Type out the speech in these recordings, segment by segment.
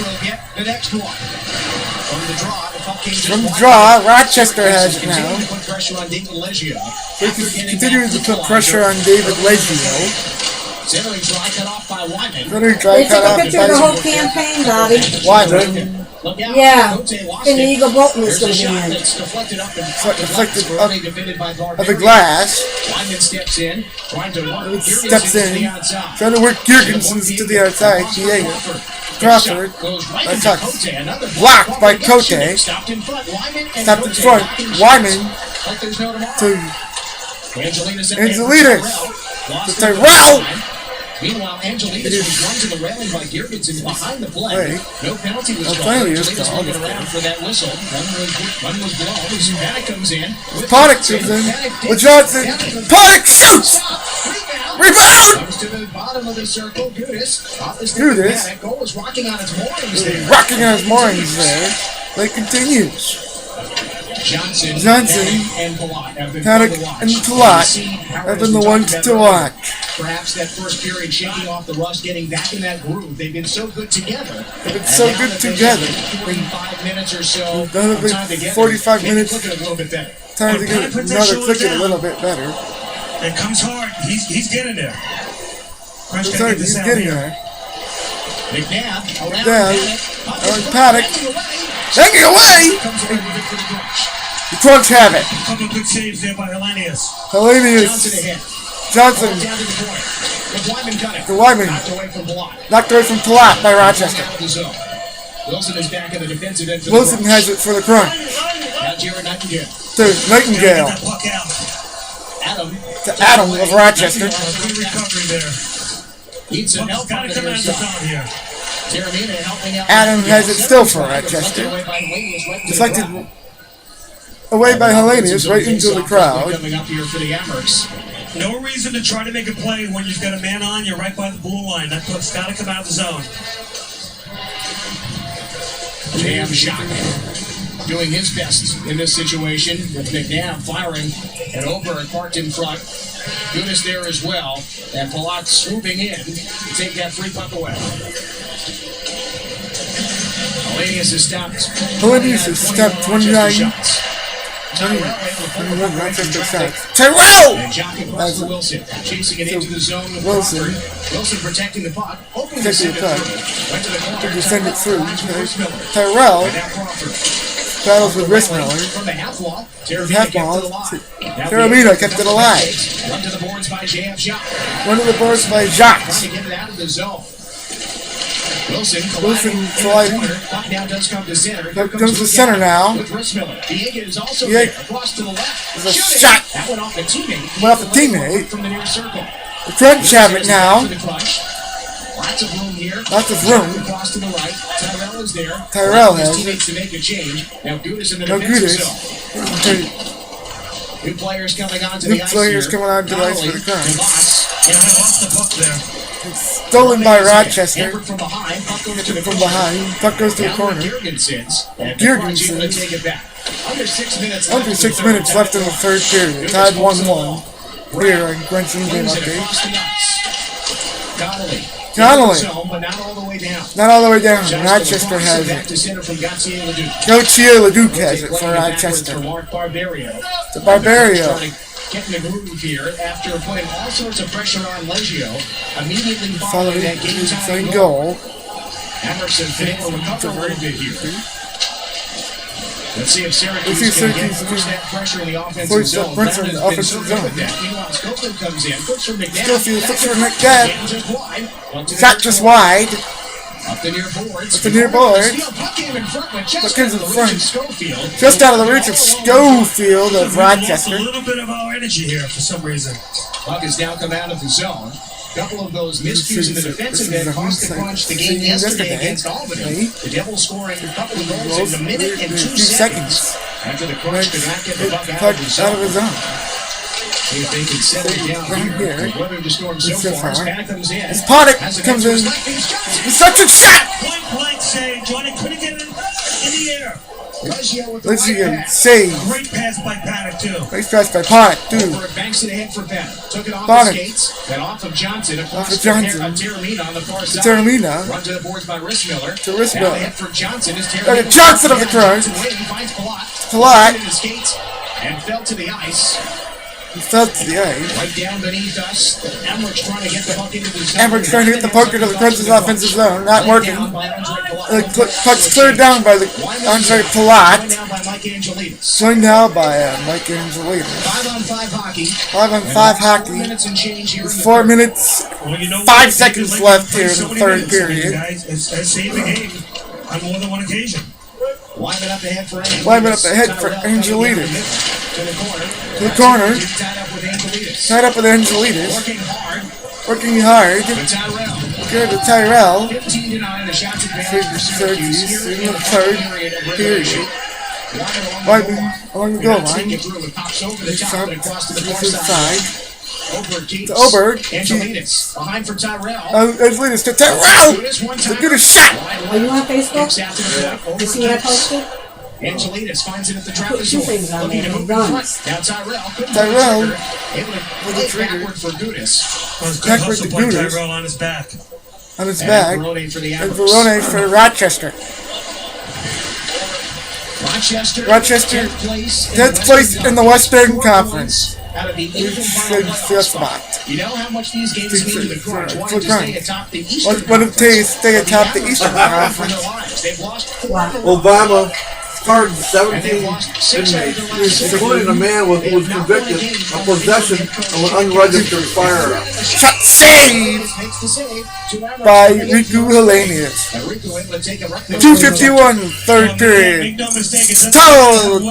will get the next one. From the draw, Rochester has it now. So continuing to put pressure on David Leggio. Centering try cut off by Wyman. They took a picture of the whole campaign, Bobby. Wyman. Yeah. And the Eagle Bolton is going to be in. Deflected up of the glass. Wyman steps in. Trying to work. Trying to work Jurgensen to the outside. Crawford. That sucks. Blocked by Cote. Stopped in front. Wyman. To Angelitas. To Tyrell. Meanwhile, Angelitas was run to the railing by Jurgensen behind the play. No penalty was called. Angelitas looking around for that whistle. Run was blown. As Paddock comes in. Paddock comes in. With Johnson. Paddock shoots! Rebound! Comes to the bottom of the circle. Gudis. Gudis. Goal is rocking on its moorings there. Rocking on its moorings there. Play continues. Johnson and Palat Paddock and Palat have been the ones to watch. Perhaps that first period shaking off the rust, getting back in that groove. They've been so good together. They've been so good together. 45 minutes or so. 45 minutes. Click it a little bit better. Time to get another click it a little bit better. It comes hard. He's getting there. He's getting there. McNabb around Paddock. Taking away! The Crunch have it. A couple of good saves there by Hellenius. Johnson. The Wyman. Knocked away from Palat by Rochester. Wilson is back in the defensive end. Wilson has it for the Crunch. To Nightingale. To Adam of Rochester. Good recovery there. Needs some help out of here. Adam has it still for Rochester. Deflected away by Hellenius right into the crowd. No reason to try to make a play when you've got a man on. You're right by the blue line. That puck's got to come out of the zone. Jam shot. Doing his best in this situation with McNabb firing and over and parked in front. Gudis there as well. And Palat swooping in to take that free puck away. Hellenius has stopped 29 shots. Tyrell! That's Wilson. Chasing it into the zone with Wilson. Wilson protecting the puck. Opening the puck. Went to the corner. To send it through. Tyrell battles with wrist Miller. From the half wall. Terramina kept it alive. Run to the boards by JF. One of the boards by Jacques. To get it out of the zone. Wilson sliding. Now does come to center. Here comes the center now. With Diego is also there. Across to the left. There's a shot. That went off a teammate. Went off a teammate. From the near circle. The French have it now. Lots of room here. Lots of room. Across to the right. Tyrell is there. Tyrell has teammates to make a change. Now Gudis in the defensive zone. New players coming onto the ice. Coming onto the ice for the Crunch. Yeah, they lost the puck there. It's stolen by Rochester. From behind. Puck goes to the Puck goes to the corner. Jurgensen. Take it back. Under 6 minutes. Under 6 minutes left in the third period. Tied 1-1. Here on Grenson Game Update. Connolly. But not all the way down. Not all the way down. Rochester has it. Gautier Leduc has it for Rochester. To Barbario. Getting the groove here after putting all sorts of pressure on Leggio. Immediately following that game-tying goal. Emerson been able to recover a little bit here. Let's see if Syracuse can get force that pressure in the offensive zone. Meanwhile, Schofield comes in. Looks for McNabb. Shot just wide. Up the near boards. Puck comes in front. Just out of the reach of Schofield of Rochester. A little bit of our energy here for some reason. Puck has now come out of the zone. A couple of those miscues in the defensive end cost the Crunch the game yesterday against Albany. The Devils scoring a couple of goals in a minute and 2 seconds. After the Crunch could not get the puck out of the zone. See if they can settle it down here. Weather the storm so far. Paddock comes in. As Paddock comes in. Such a shot! Point blank save. Johnny couldn't get it in the air. Legion save. Great pass by Paddock, too. Nice pass by Ponic, too. Over banks it ahead for Paddock. Took it off Ponic. the skates. Then off of Johnson. Off Across of Johnson. Terramina on the far side. Terramina. Run to the boards by Rissmiller. To Rissmiller. Now ahead for Johnson. Is Got Johnson of the crunch. Finds Palat. Palat. In the skates and fell to the ice. He fell to the ice. Right down beneath us. Emmerich trying to get the puck into the zone. Emmerich trying to get the puck into the Crunch's offensive zone. Not working. The puck's cleared down by the Andre Palat. Joined now by Mike Angelides. 5-on-5 hockey. 5-on-5 hockey. 4 minutes and change here. 4 minutes, Well, you know 5 seconds left here in the third period. Guys, it's saved the game on more than one occasion. Wyman up ahead for Angelides. Wyman up ahead for Angelides. To the corner. To the corner. Tied up with Angelides. Tied up with Angelides. Working hard. Working hard. To Tyrell. Good to Tyrell. 15-9. The shots advantage for Syracuse. Syracuse Here in the third period. Wyman along the goal line. It pops over the top and across to the far Side. side. Oberg keeps. To Oberg. Angelides behind for Tyrell. Angelides to Tyrell. The good shot. Are you on Facebook? Kicks out to the point. You see what I posted? Angelides finds it at the I trap put two things on looking there. to He move in front. runs. Now Tyrell. couldn't Tyrell. pull the trigger. Able to play backward for Gudis. Well, it's good Backward hustle to by Gudis. Tyrell on his back. On his And back. Verone for the And Admirals. Verone for Rochester. Rochester, 10th place in the Western Conference. Out of the Fifth spot. You know how much these games mean to the Crunch. For Wanting to Crunch. stay atop the Eastern What if they stay Conference. atop the Eastern For their Conference? lives. They've lost 4 Wow. Obama pardoned and 17 they've lost 6 out of their last 6. including a man who was convicted of possession of an unregistered firearm. Shot save Makes the save to Admirals. by Riku Hellenius. And Rico able to take a rough 2:51, third Make period. no mistake, it's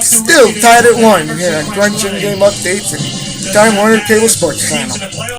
Still tied at 1 here on Crunch and Game Updates and Time Warner Cable Sports Channel. Teams in the playoffs.